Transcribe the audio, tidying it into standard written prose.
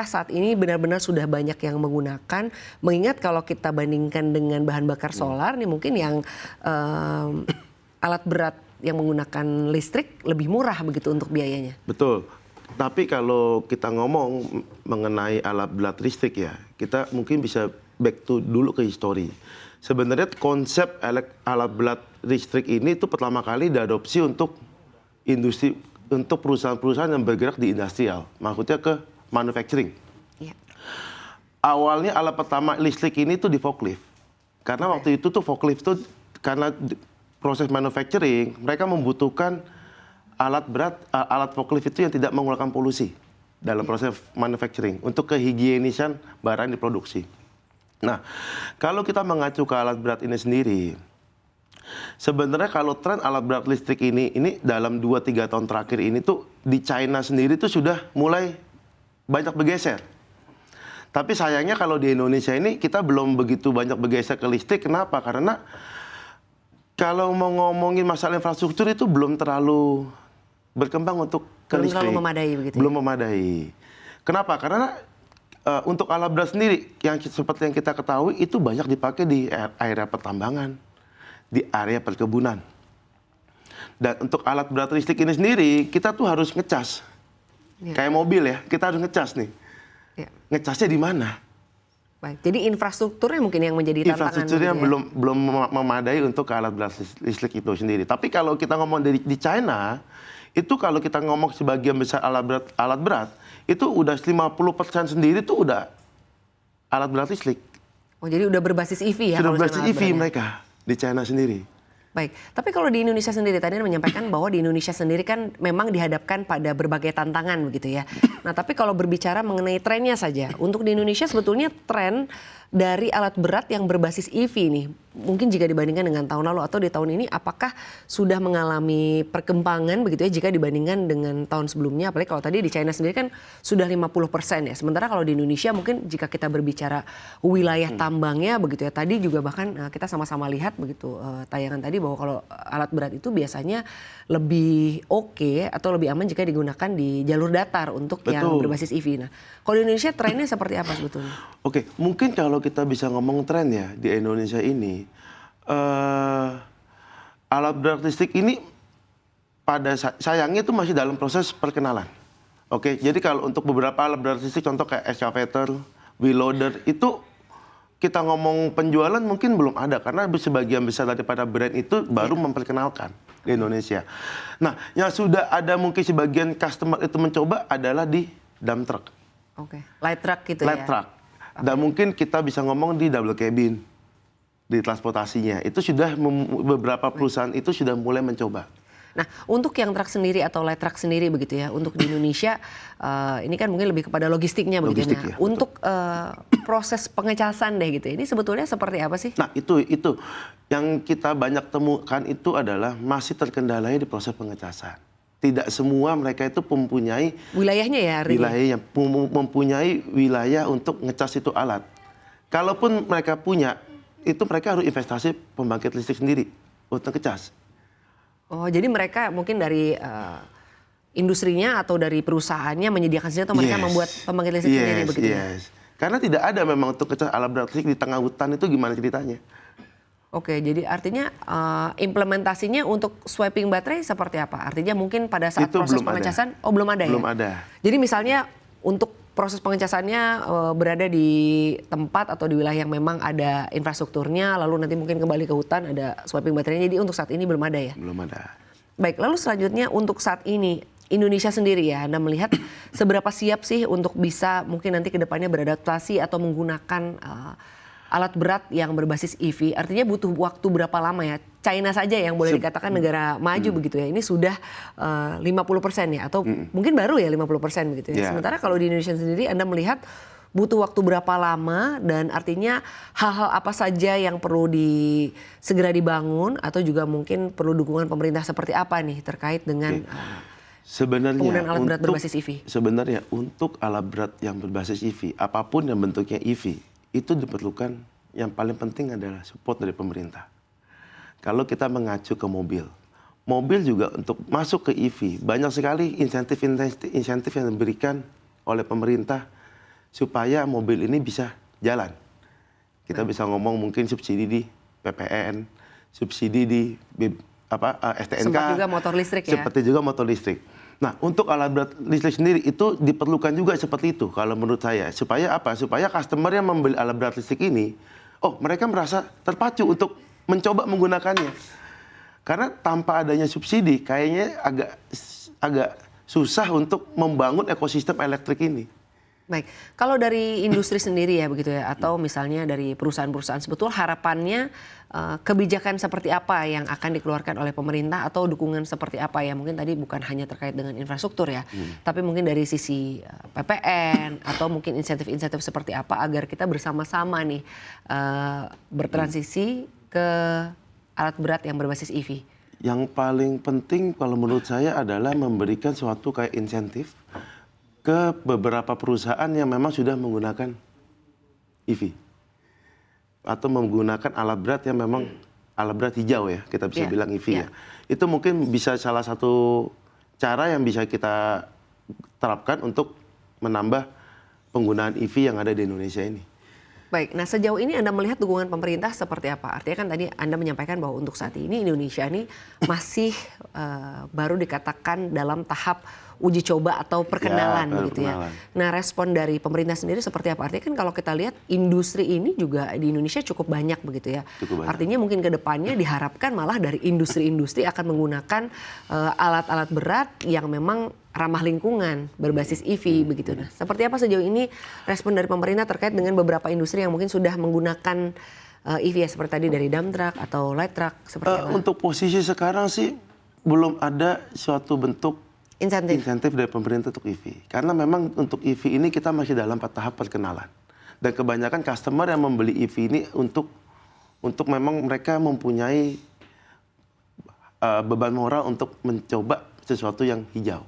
Saat ini benar-benar sudah banyak yang menggunakan, mengingat kalau kita bandingkan dengan bahan bakar solar nih mungkin yang alat berat yang menggunakan listrik lebih murah begitu untuk biayanya. Betul. Tapi kalau kita ngomong mengenai alat berat listrik ya, kita mungkin bisa back to dulu ke histori. Sebenarnya konsep alat berat listrik ini itu pertama kali diadopsi untuk industri, untuk perusahaan-perusahaan yang bergerak di industrial, maksudnya ke manufacturing. Ya. Awalnya alat pertama listrik ini tuh di forklift. Karena waktu itu tuh forklift tuh karena proses manufacturing, mereka membutuhkan alat berat, alat forklift itu yang tidak mengeluarkan polusi dalam proses manufacturing untuk kehigienisan barang yang diproduksi. Nah, kalau kita mengacu ke alat berat ini sendiri, sebenarnya kalau tren alat berat listrik ini dalam 2-3 tahun terakhir ini tuh di China sendiri tuh sudah mulai banyak bergeser. Tapi sayangnya kalau di Indonesia ini kita belum begitu banyak bergeser ke listrik. Kenapa? Karena kalau mau ngomongin masalah infrastruktur itu belum terlalu berkembang untuk ke listrik. Belum terlalu memadai begitu. Belum memadai. Kenapa? Karena untuk alat berat sendiri yang seperti yang kita ketahui itu banyak dipakai di area pertambangan, di area perkebunan. Dan untuk alat berat listrik ini sendiri kita tuh harus ngecas. Ya. Kayak mobil ya, kita harus ngecas nih. Ya. Ngecasnya di mana? Baik, jadi infrastrukturnya mungkin yang menjadi tantangan. Infrastrukturnya belum memadai untuk alat berat listrik itu sendiri. Tapi kalau kita ngomong di China, itu kalau kita ngomong sebagian besar alat berat itu udah 50% sendiri tuh udah alat berat listrik. Oh, jadi udah berbasis EV ya? Sudah berbasis EV mereka di China sendiri. Baik, tapi kalau di Indonesia sendiri, tadi Anda menyampaikan bahwa di Indonesia sendiri kan memang dihadapkan pada berbagai tantangan begitu ya. Nah, tapi kalau berbicara mengenai trennya saja, untuk di Indonesia sebetulnya tren dari alat berat yang berbasis EV nih, mungkin jika dibandingkan dengan tahun lalu atau di tahun ini, apakah sudah mengalami perkembangan begitu ya jika dibandingkan dengan tahun sebelumnya? Apalagi kalau tadi di China sendiri kan sudah 50% ya. Sementara kalau di Indonesia mungkin jika kita berbicara wilayah tambangnya begitu ya, tadi juga bahkan kita sama-sama lihat begitu tayangan tadi bahwa kalau alat berat itu biasanya lebih oke atau lebih aman jika digunakan di jalur datar untuk yang berbasis EV. Nah, kalau di Indonesia trennya seperti apa sebetulnya? Oke, mungkin kalau kita bisa ngomong tren ya di Indonesia ini, alat berat listrik ini pada sayangnya itu masih dalam proses perkenalan. Oke, jadi kalau untuk beberapa alat berat listrik, contoh kayak excavator, wheel loader, itu kita ngomong penjualan mungkin belum ada karena sebagian besar daripada brand itu baru memperkenalkan di Indonesia. Nah, yang sudah ada mungkin sebagian customer itu mencoba adalah di dump truck. Oke, light truck gitu light truck. Dan mungkin kita bisa ngomong di double cabin, di transportasinya. Itu sudah beberapa perusahaan itu sudah mulai mencoba. Nah, untuk yang truk sendiri atau light truck sendiri begitu ya, untuk di Indonesia ini kan mungkin lebih kepada logistiknya begitu ya. Untuk proses pengecasan deh gitu, ini sebetulnya seperti apa sih? Nah, itu yang kita banyak temukan itu adalah masih terkendalanya di proses pengecasan. Tidak semua mereka itu mempunyai wilayahnya ya, wilayahnya mempunyai wilayah untuk ngecas itu alat. Kalaupun mereka punya, itu mereka harus investasi pembangkit listrik sendiri untuk ngecas. Oh, jadi mereka mungkin dari industrinya atau dari perusahaannya menyediakan sendiri atau mereka membuat pembangkit listrik sendiri begitu ya? Karena tidak ada memang untuk ngecas alat berat listrik di tengah hutan itu gimana ceritanya? Oke, jadi artinya implementasinya untuk swapping baterai seperti apa? Artinya mungkin pada saat itu proses pengecasan, belum ada ya? Belum ada. Jadi misalnya untuk proses pengecasannya berada di tempat atau di wilayah yang memang ada infrastrukturnya, lalu nanti mungkin kembali ke hutan ada swapping baterainya. Jadi untuk saat ini belum ada ya? Belum ada. Baik, lalu selanjutnya untuk saat ini Indonesia sendiri ya, Anda melihat seberapa siap sih untuk bisa mungkin nanti ke depannya beradaptasi atau menggunakan alat berat yang berbasis EV, artinya butuh waktu berapa lama ya? China saja yang boleh dikatakan negara maju begitu ya, ini sudah 50% ya, atau mungkin baru ya 50% begitu ya. Sementara kalau di Indonesia sendiri Anda melihat butuh waktu berapa lama dan artinya hal-hal apa saja yang perlu segera dibangun atau juga mungkin perlu dukungan pemerintah seperti apa nih terkait dengan penggunaan alat berat berbasis EV? Sebenarnya untuk alat berat yang berbasis EV, apapun yang bentuknya EV, itu diperlukan yang paling penting adalah support dari pemerintah. Kalau kita mengacu ke mobil juga untuk masuk ke EV, banyak sekali insentif yang diberikan oleh pemerintah supaya mobil ini bisa jalan. Kita bisa ngomong mungkin subsidi di PPN, subsidi di STNK. Sempat juga motor listrik ya? Seperti juga motor listrik. Nah, untuk alat berat listrik sendiri itu diperlukan juga seperti itu kalau menurut saya. Supaya apa? Supaya customer yang membeli alat berat listrik ini, mereka merasa terpacu untuk mencoba menggunakannya. Karena tanpa adanya subsidi, kayaknya agak susah untuk membangun ekosistem elektrik ini. Baik, kalau dari industri sendiri ya begitu ya, atau misalnya dari perusahaan-perusahaan, sebetulnya harapannya kebijakan seperti apa yang akan dikeluarkan oleh pemerintah atau dukungan seperti apa ya, mungkin tadi bukan hanya terkait dengan infrastruktur ya, tapi mungkin dari sisi PPN atau mungkin insentif-insentif seperti apa agar kita bersama-sama nih bertransisi ke alat berat yang berbasis EV. Yang paling penting kalau menurut saya adalah memberikan suatu kayak insentif ke beberapa perusahaan yang memang sudah menggunakan EV atau menggunakan alat berat yang memang alat berat hijau ya, kita bisa bilang EV ya. Itu mungkin bisa salah satu cara yang bisa kita terapkan untuk menambah penggunaan EV yang ada di Indonesia ini. Baik, nah sejauh ini Anda melihat dukungan pemerintah seperti apa? Artinya kan tadi Anda menyampaikan bahwa untuk saat ini Indonesia ini masih baru dikatakan dalam tahap uji coba atau perkenalan begitu ya. Nah, respon dari pemerintah sendiri seperti apa? Artinya kan kalau kita lihat industri ini juga di Indonesia cukup banyak begitu ya. Artinya mungkin ke depannya diharapkan malah dari industri-industri akan menggunakan alat-alat berat yang memang ramah lingkungan berbasis EV begitu. Nah, seperti apa sejauh ini respon dari pemerintah terkait dengan beberapa industri yang mungkin sudah menggunakan EV ya, seperti tadi dari dump truck atau light truck seperti apa? Untuk posisi sekarang sih belum ada suatu bentuk insentif dari pemerintah untuk EV. Karena memang untuk EV ini kita masih dalam tahap perkenalan. Dan kebanyakan customer yang membeli EV ini untuk memang mereka mempunyai beban moral untuk mencoba sesuatu yang hijau.